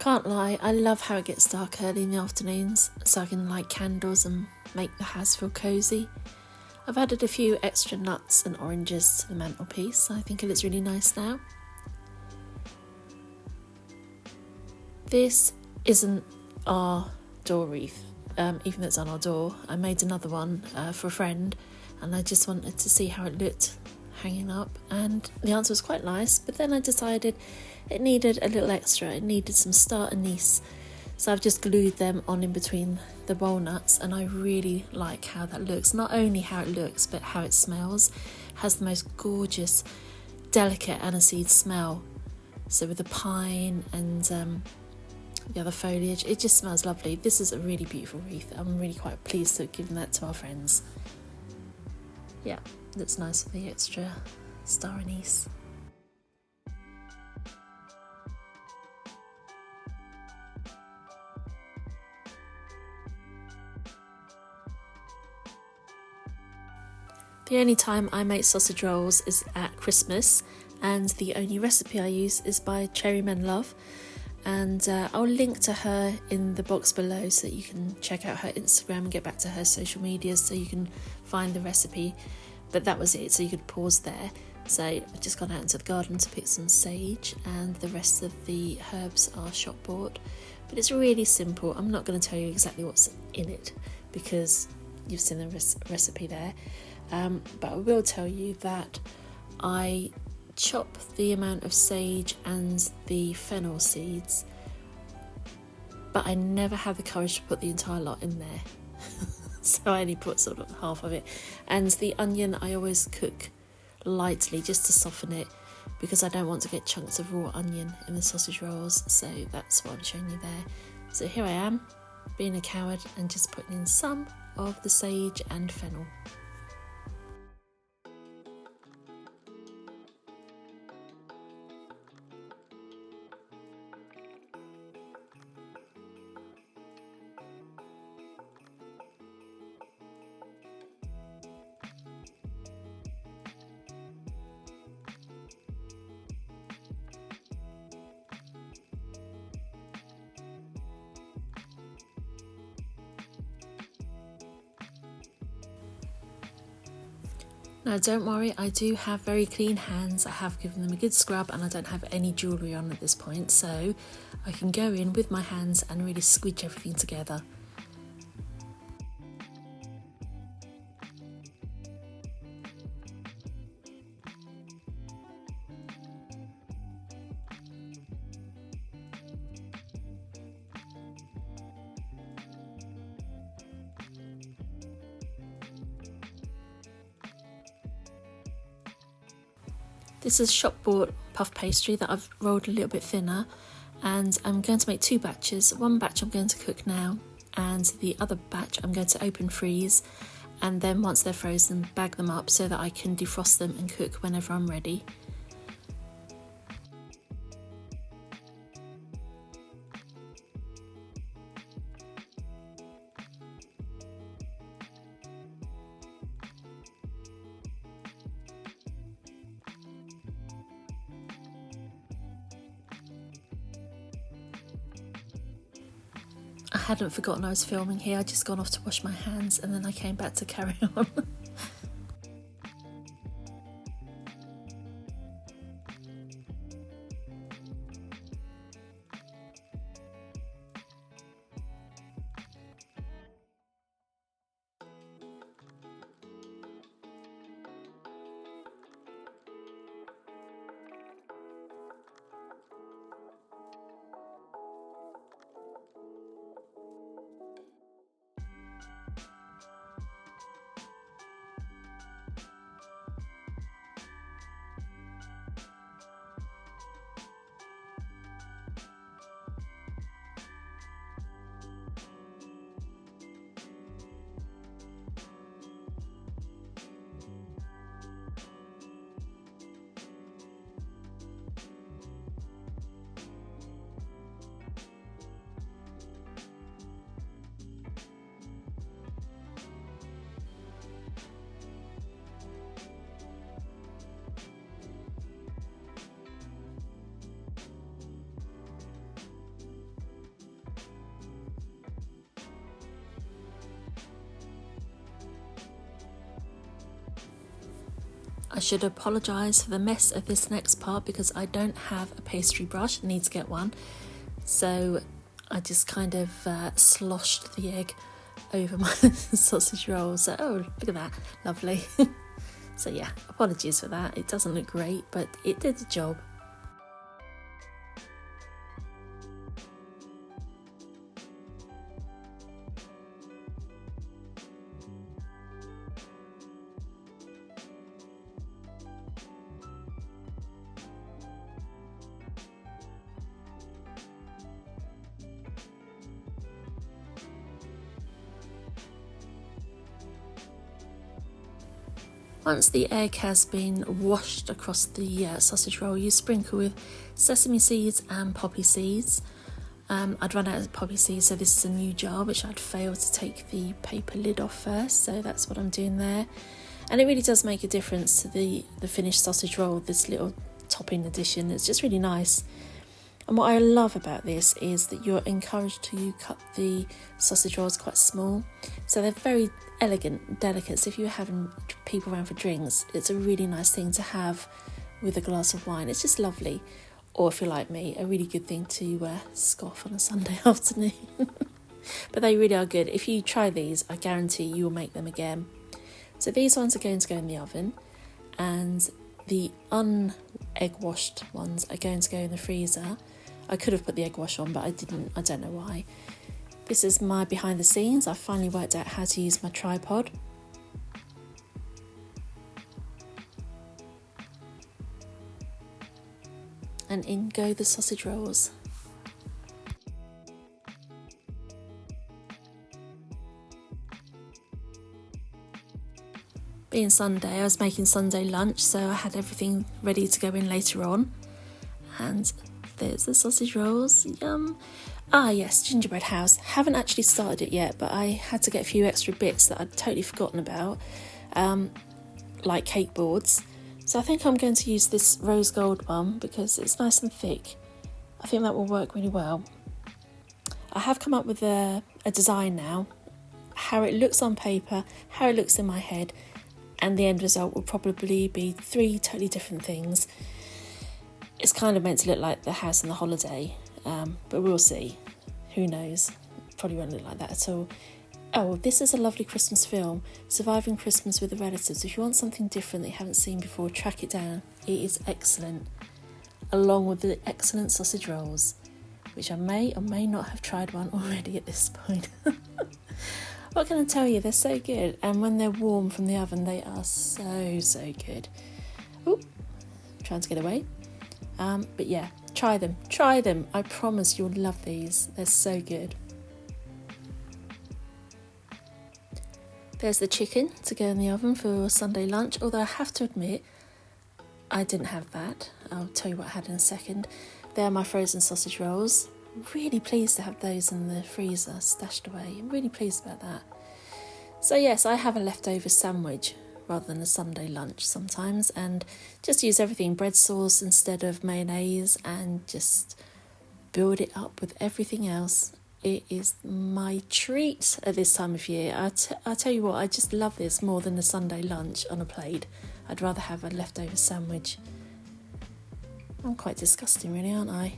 can't lie, I love how it gets dark early in the afternoons, so I can light candles and make the house feel cosy. I've added a few extra nuts and oranges to the mantelpiece. I think it looks really nice now. This isn't our door wreath, even though it's on our door. I made another one for a friend, and I just wanted to see how it looked hanging up, and the answer was quite nice, but then I decided it needed a little extra. It needed some star anise, so I've just glued them on in between the walnuts, and I really like how that looks. Not only how it looks, but how it smells. It has the most gorgeous, delicate aniseed smell. So with the pine and the other foliage, it just smells lovely. This is a really beautiful wreath. I'm really quite pleased to have given that to our friends. Yeah, looks nice with the extra star anise. The only time I make sausage rolls is at Christmas, and the only recipe I use is by Cherry Men Love, and I'll link to her in the box below so that you can check out her Instagram and get back to her social media so you can find the recipe. But that was it, so you could pause there. So I've just gone out into the garden to pick some sage, and the rest of the herbs are shop bought. But it's really simple. I'm not going to tell you exactly what's in it because you've seen the recipe there. But I will tell you that I chop the amount of sage and the fennel seeds, but I never had the courage to put the entire lot in there. So I only put sort of half of it. And the onion I always cook lightly just to soften it, because I don't want to get chunks of raw onion in the sausage rolls. So that's what I'm showing you there. So here I am, being a coward and just putting in some of the sage and fennel. Now don't worry, I do have very clean hands. I have given them a good scrub and I don't have any jewellery on at this point, so I can go in with my hands and really squidge everything together. This is shop bought puff pastry that I've rolled a little bit thinner, and I'm going to make two batches. One batch I'm going to cook now, and the other batch I'm going to open freeze, and then once they're frozen, bag them up so that I can defrost them and cook whenever I'm ready. I hadn't forgotten I was filming here. I'd just gone off to wash my hands and then I came back to carry on. I should apologise for the mess of this next part because I don't have a pastry brush. I need to get one. So I just kind of sloshed the egg over my sausage roll. So, oh, look at that. Lovely. So yeah, apologies for that. It doesn't look great, but it did the job. Once the egg has been washed across the sausage roll, you sprinkle with sesame seeds and poppy seeds. I'd run out of poppy seeds, so this is a new jar which I'd failed to take the paper lid off first, so that's what I'm doing there. And it really does make a difference to the finished sausage roll, this little topping addition. It's just really nice. And what I love about this is that you're encouraged to cut the sausage rolls quite small. So they're very elegant, delicate. So if you're having people around for drinks, it's a really nice thing to have with a glass of wine. It's just lovely. Or if you're like me, a really good thing to scoff on a Sunday afternoon. But they really are good. If you try these, I guarantee you will make them again. So these ones are going to go in the oven, and the un-egg washed ones are going to go in the freezer. I could have put the egg wash on, but I didn't. I don't know why. This is my behind the scenes. I finally worked out how to use my tripod. And in go the sausage rolls. Being Sunday, I was making Sunday lunch, so I had everything ready to go in later on. And there's the sausage rolls, yum. Ah yes, gingerbread house. Haven't actually started it yet, but I had to get a few extra bits that I'd totally forgotten about, like cake boards. So I think I'm going to use this rose gold one because it's nice and thick. I think that will work really well. I have come up with a design now, how it looks on paper, how it looks in my head, and the end result will probably be 3 totally different things. It's kind of meant to look like the house on the holiday, but we'll see. Who knows? Probably won't look like that at all. Oh, this is a lovely Christmas film, Surviving Christmas with the Relatives. If you want something different that you haven't seen before, track it down. It is excellent, along with the excellent sausage rolls, which I may or may not have tried one already at this point. What can I tell you? They're so good, and when they're warm from the oven, they are so good. Oop, trying to get away. But yeah, try them. I promise you'll love these. They're so good. There's the chicken to go in the oven for Sunday lunch, although I have to admit, I didn't have that. I'll tell you what I had in a second. There are my frozen sausage rolls. Really pleased to have those in the freezer stashed away. I'm really pleased about that. So yes, I have a leftover sandwich rather than a Sunday lunch sometimes, and just use everything bread sauce instead of mayonnaise and just build it up with everything else. It is my treat at this time of year. I tell you what, I just love this more than a Sunday lunch on a plate. I'd rather have a leftover sandwich. I'm quite disgusting really, aren't I?